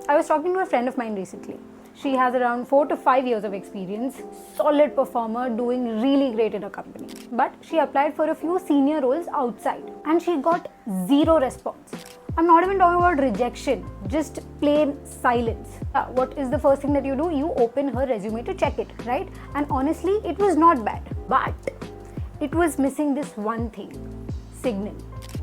I was talking to a friend of mine recently. She has around 4 to 5 years of experience, solid performer, doing really great in a company. But she applied for a few senior roles outside and she got zero response. I'm not even talking about rejection, just plain silence. What is the first thing that you do? You open her resume to check it, right? And honestly, it was not bad, but it was missing this one thing, signal.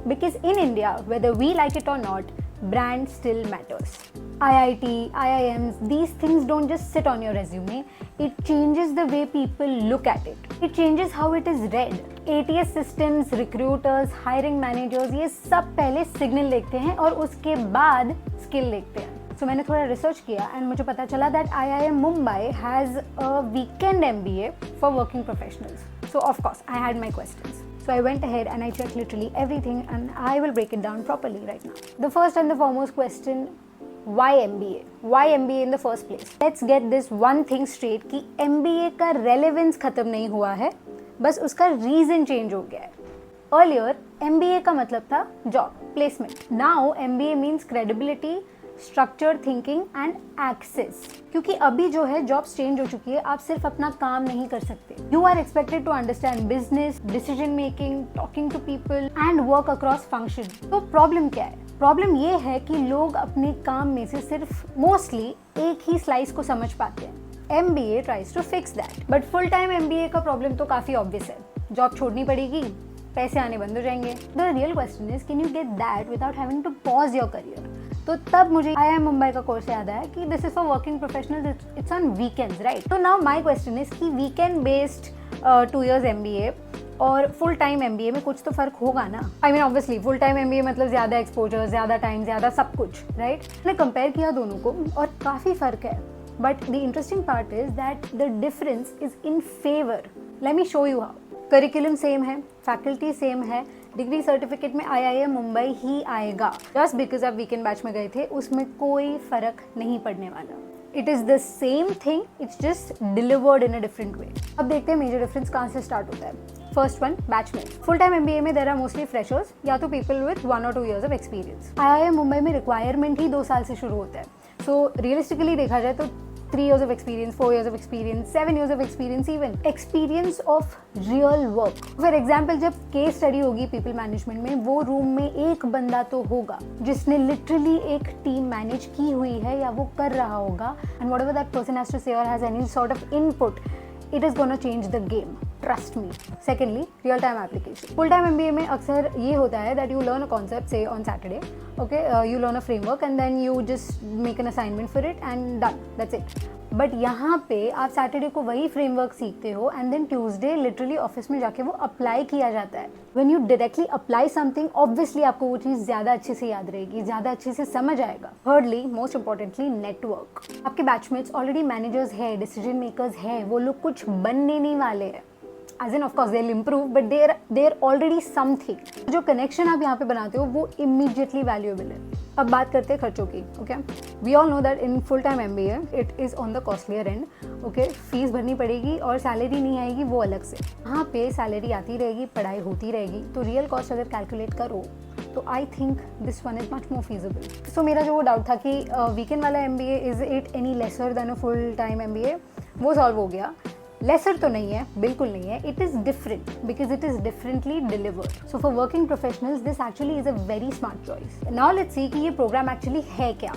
Because in India, whether we like it or not, brand still matters. IIT, IIMs, these things don't just sit on your resume. It changes the way people look at it. It changes how it is read. ATS systems, recruiters, hiring managers, ये सब पहले signal देखते हैं और उसके बाद skill देखते हैं. So मैंने थोड़ा research किया and मुझे पता चला that IIM Mumbai has a weekend MBA for working professionals. So of course, I had my questions. So I went ahead and I checked literally everything and I will break it down properly right now. The first and the foremost question, why MBA? Why MBA in the first place? Let's get this one thing straight कि MBA का relevance खत्म नहीं हुआ है, बस उसका reason change हो गया है. Earlier, MBA का मतलब था job, placement. Now MBA means credibility, structure thinking and access. क्योंकि अभी जो है जॉब्स चेंज हो चुकी है, आप सिर्फ अपना काम नहीं कर सकते. You are expected to understand business, decision making, talking to people and work across function. तो प्रॉब्लम क्या है? प्रॉब्लम ये है कि लोग अपने काम में से सिर्फ मोस्टली एक ही स्लाइस को समझ पाते हैं. MBA tries to fix that. But full time MBA का प्रॉब्लम तो काफी ऑब्वियस है. जॉब छोड़नी पड़ेगी, पैसे आने बंद हो जाएंगे. The real question is, can you get that without having to pause your career? तो तब मुझे IIM मुंबई का कोर्स याद आया कि this is for working professionals, it's on weekends, right? तो नाउ माय क्वेश्चन इज कि वीकेंड बेस्ड 2 years MBA और फुल टाइम MBA में कुछ तो फर्क होगा ना. I mean obviously full time MBA मतलब ज़्यादा एक्सपोजर, ज़्यादा टाइम, ज़्यादा सब कुछ, राइट? मैंने कंपेयर किया दोनों को और काफ़ी फ़र्क है. But the interesting part is that the difference is in favour. Let me show you how. Curriculum same है, फैकल्टी सेम है, डिग्री सर्टिफिकेट में IIM मुंबई ही आएगा. जस्ट बिकॉज आप वीकेंड बैच में गए थे, उसमें कोई फर्क नहीं पड़ने वाला. It is the same thing, it's just delivered in a different way. अब देखते हैं मेजर डिफरेंस कहाँ से स्टार्ट होता है. First one, batchmate. Full time MBA में देर आर मोस्टली फ्रेशर्स या तो people with 1 or 2 years of experience. IIM Mumbai में रिक्वायरमेंट ही 2 साल से शुरू होता है. सो रियलिस्टिकली देखा जाए तो 3 years of experience, 4 years of experience, 7 years of experience even. Experience of real work. For example, जब केस स्टडी होगी पीपल मैनेजमेंट में, वो रूम में एक बंदा तो होगा जिसने लिटरली एक टीम मैनेज की हुई है या वो कर रहा होगा. And whatever that person has to say और has any sort of input, it is gonna change the game. Trust me. Secondly, real time application. Full time MBA में अक्सर ये होता है that you learn a concept say on Saturday, okay, you learn a framework and then you just make an assignment for it and done. That's it. But यहाँ पे आप Saturday को वही फ्रेमवर्क सीखते हो and then Tuesday literally office में जाके वो अप्लाई किया जाता है. When you directly apply something, obviously आपको वो चीज़ ज़्यादा अच्छे से याद रहेगी, ज़्यादा अच्छे से समझ आएगा. Thirdly, most importantly, network. आपके बैचमेट्स ऑलरेडी मैनेजर्स है, डिसीजन मेकर्स है, वो लोग कुछ बनने नहीं वाले हैं. As in, of course, they'll improve, but they're already something. जो कनेक्शन आप यहाँ पे बनाते हो वो immediately valuable है. अब बात करते हैं खर्चों की. Okay, we all know that in full time MBA it is on the costlier end. Okay, fees भरनी पड़ेगी और सैलरी नहीं आएगी वो अलग से. यहाँ पे सैलरी आती रहेगी, पढ़ाई होती रहेगी, तो रियल कॉस्ट अगर कैलकुलेट करो तो I think this one is much more feasible. So मेरा जो वो डाउट था कि वीकेंड वाला MBA is it any lesser than a full time MBA, वो सॉल्व हो गया. लेसर तो नहीं है, बिल्कुल नहीं है. It is different because it is differently delivered. So for working professionals this actually is a very smart choice. Now let's see कि ये प्रोग्राम एक्चुअली है क्या.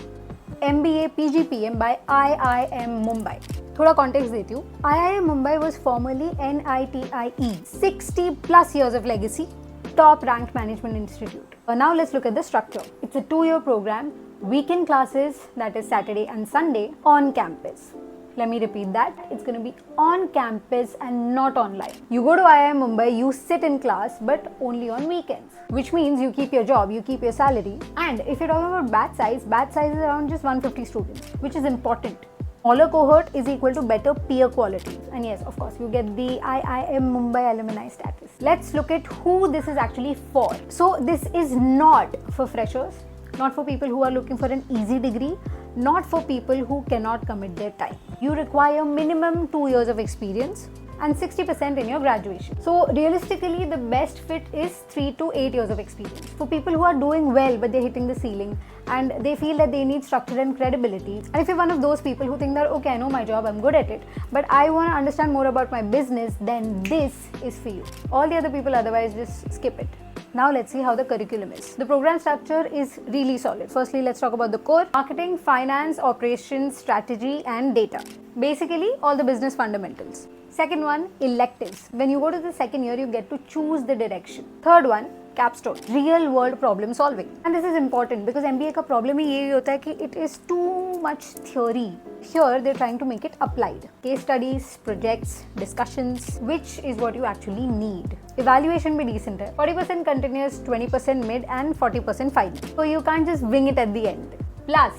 MBA PGPM by IIM Mumbai. थोड़ा कॉन्टेक्स्ट देती हूँ. IIM Mumbai was formerly NITIE. 60+ years of legacy, top ranked management institute. Now let's look at the structure. It's a 2-year program, weekend classes, that is Saturday and Sunday, on campus. Let me repeat that. It's going to be on campus and not online. You go to IIM Mumbai, you sit in class, but only on weekends. Which means you keep your job, you keep your salary. And if you're talking about batch size is around just 150 students, which is important. Smaller cohort is equal to better peer quality. And yes, of course, you get the IIM Mumbai alumni status. Let's look at who this is actually for. So this is not for freshers, not for people who are looking for an easy degree, not for people who cannot commit their time. You require minimum 2 years of experience and 60% in your graduation. So realistically, the best fit is 3 to 8 years of experience. For people who are doing well but they're hitting the ceiling and they feel that they need structure and credibility. And if you're one of those people who think that, okay, I know my job, I'm good at it, but I want to understand more about my business, then this is for you. All the other people otherwise just skip it. Now let's see how the curriculum is. The program structure is really solid. Firstly, let's talk about the core: marketing, finance, operations, strategy, and data. Basically, all the business fundamentals. Second one, electives. When you go to the second year, you get to choose the direction. Third one, capstone, real world problem solving. And this is important because MBA का problem ही यही होता है कि it is too much theory. Here they're trying to make it applied. Case studies, projects, discussions, which is what you actually need. Evaluation भी decent है. 40% continuous, 20% mid and 40% final. So you can't just wing it at the end. Plus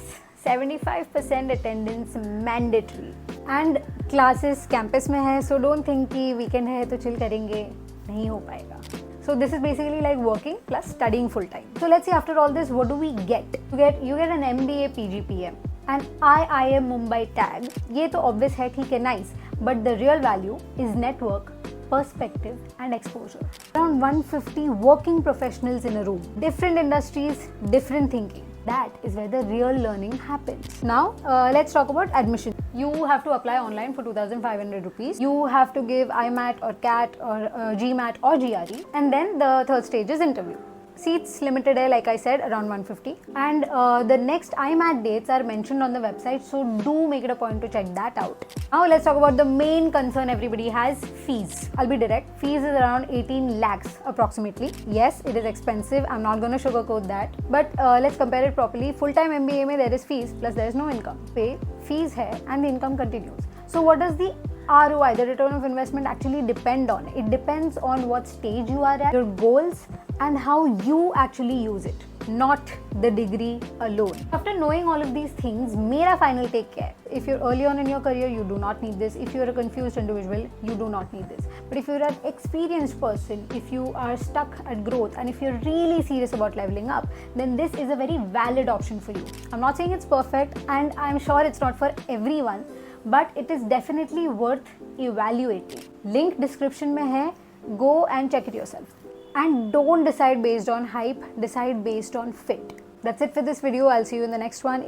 75% attendance mandatory. And classes campus में है, so don't think कि weekend है तो chill करेंगे, नहीं हो पाएगा. So this is basically like working plus studying full time. So let's see, after all this, what do we get? You get an MBA PGPM, an IIM Mumbai tag. ये तो obvious है, ठीक है, nice. But the real value is network, perspective and exposure. Around 150 working professionals in a room. Different industries, different thinking. That is where the real learning happens. Now, let's talk about admission. You have to apply online for 2,500 rupees. You have to give IMAT or CAT or GMAT or GRE. And then the third stage is interview. Seats limited hai, like I said, around 150. And the next IMAT dates are mentioned on the website, so do make it a point to check that out. Now let's talk about the main concern everybody has, fees. I'll be direct. Fees is around 18 lakhs approximately. Yes, it is expensive. I'm not going to sugarcoat that. But let's compare it properly. Full-time MBA mein there is fees plus there is no income. Pay, fees hai, and the income continues. So what does the ROI, the return of investment, actually depend on? It depends on what stage you are at, your goals, and how you actually use it, not the degree alone. After knowing all of these things, mera final take क्या है? If you're early on in your career, you do not need this. If you're a confused individual, you do not need this. But if you're an experienced person, if you are stuck at growth, and if you're really serious about leveling up, then this is a very valid option for you. I'm not saying it's perfect, and I'm sure it's not for everyone, but it is definitely worth evaluating. Link description mein hai. Go and check it yourself. And don't decide based on hype, decide based on fit. That's it for this video. I'll see you in the next one.